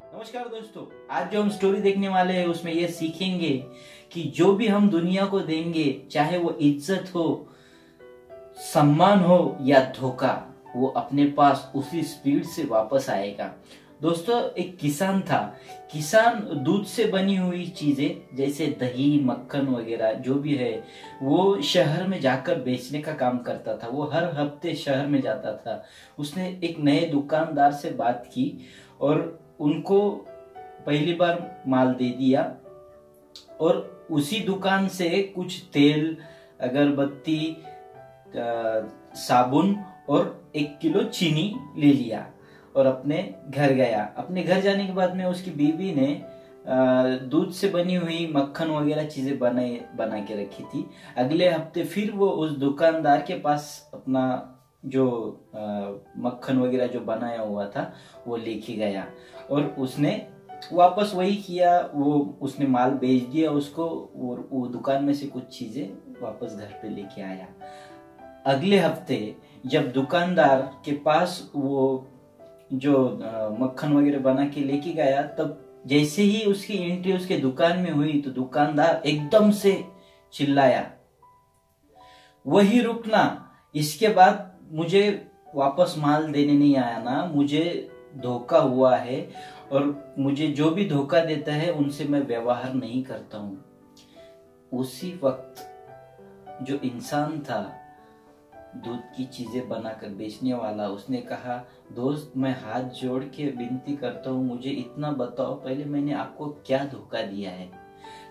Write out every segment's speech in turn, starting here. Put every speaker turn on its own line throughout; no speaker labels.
नमस्कार दोस्तों, आज जो हम स्टोरी देखने वाले हैं उसमें ये सीखेंगे कि जो भी हम दुनिया को देंगे, चाहे वो इज्जत हो, सम्मान हो या धोखा, वो अपने पास उसी स्पीड से वापस आएगा। दोस्तों, एक किसान था। किसान दूध से बनी हुई चीजें जैसे दही, मक्खन वगैरह जो भी है वो शहर में जाकर बेचने का काम करता था। वो हर हफ्ते शहर में जाता था। उसने एक नए दुकानदार से बात की और उनको पहली बार माल दे दिया और उसी दुकान से कुछ तेल, अगरबत्ती, साबुन और 1 किलो चीनी ले लिया और अपने घर गया। अपने घर जाने के बाद में उसकी बीवी ने दूध से बनी हुई मक्खन वगैरह चीजें बना के रखी थी। अगले हफ्ते फिर वो उस दुकानदार के पास अपना जो मक्खन वगैरह जो बनाया हुआ था वो लेके गया और उसने वापस वही किया। उसने माल बेच दिया उसको और वो दुकान में से कुछ चीजें वापस घर पे लेके आया। अगले हफ्ते जब दुकानदार के पास वो जो मक्खन वगैरह बना के लेके गया, तब जैसे ही उसकी एंट्री उसके दुकान में हुई तो दुकानदार एकदम से चिल्लाया, वही रुकना, इसके बाद मुझे वापस माल देने नहीं आया ना, मुझे धोखा हुआ है और मुझे जो भी धोखा देता है उनसे मैं व्यवहार नहीं करता हूं। उसी वक्त जो इंसान था, दूध की चीजें बनाकर बेचने वाला, उसने कहा, दोस्त मैं हाथ जोड़ के विनती करता हूँ, मुझे इतना बताओ पहले मैंने आपको क्या धोखा दिया है।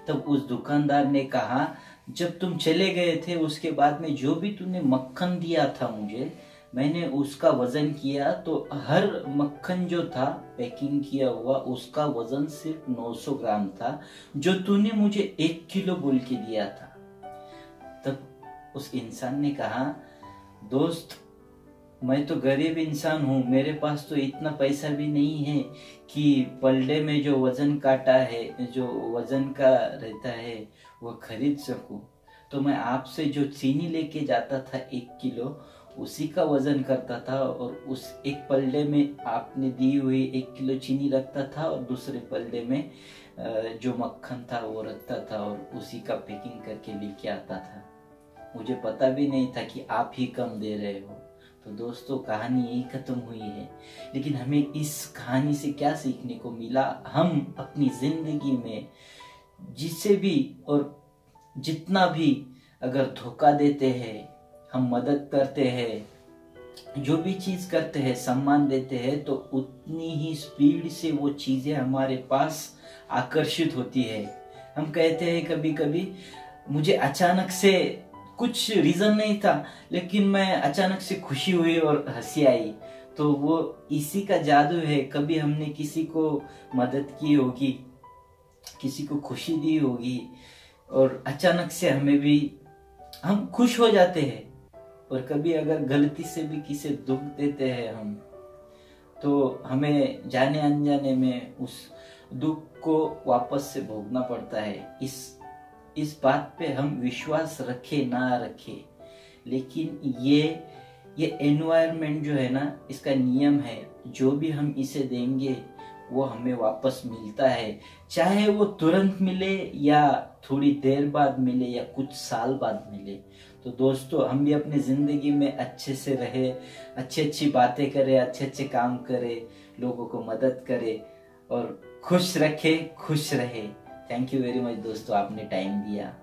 तब उस दुकानदार ने कहा, जब तुम चले गए थे उसके बाद में जो भी तूने मक्खन दिया था मुझे, मैंने उसका वजन किया तो हर मक्खन जो था पैकिंग किया हुआ उसका वजन सिर्फ 900 ग्राम था, जो तूने मुझे 1 किलो बोल के दिया था। तब उस इंसान ने कहा, दोस्त मैं तो गरीब इंसान हूँ, मेरे पास तो इतना पैसा भी नहीं है कि पलड़े में जो वजन काटा है, जो वजन का रहता है वो खरीद सकूं। तो मैं आपसे जो चीनी लेके जाता था 1 किलो, उसी का वजन करता था और उस एक पलड़े में आपने दी हुई 1 किलो चीनी रखता था और दूसरे पलड़े में जो मक्खन था वो रखता था और उसी का पैकिंग करके लेके आता था। मुझे पता भी नहीं था कि आप ही कम दे रहे हो। तो दोस्तों, कहानी यही खत्म हुई है, लेकिन हमें इस कहानी से क्या सीखने को मिला? हम अपनी जिंदगी में जिसे भी और जितना भी अगर धोखा देते हैं, हम मदद करते हैं, जो भी चीज करते हैं, सम्मान देते हैं, तो उतनी ही स्पीड से वो चीजें हमारे पास आकर्षित होती है। हम कहते हैं कभी कभी, मुझे अचानक से कुछ रीजन नहीं था लेकिन मैं अचानक से खुशी हुई और हंसी आई, तो वो इसी का जादू है। कभी हमने किसी को मदद की होगी, किसी को खुशी दी होगी और अचानक से हम खुश हो जाते हैं। और कभी अगर गलती से भी किसी दुख देते हैं हम, तो हमें जाने अनजाने में उस दुख को वापस से भोगना पड़ता है। इस बात पे हम विश्वास रखे ना रखे, लेकिन ये एनवायरनमेंट जो है ना, इसका नियम है, जो भी हम इसे देंगे वो हमें वापस मिलता है, चाहे वो तुरंत मिले या थोड़ी देर बाद मिले या कुछ साल बाद मिले। तो दोस्तों, हम भी अपनी जिंदगी में अच्छे से रहे, अच्छी बातें करें, अच्छे काम करें, लोगों को मदद करें और खुश रहे। थैंक यू वेरी मच दोस्तों, आपने टाइम दिया।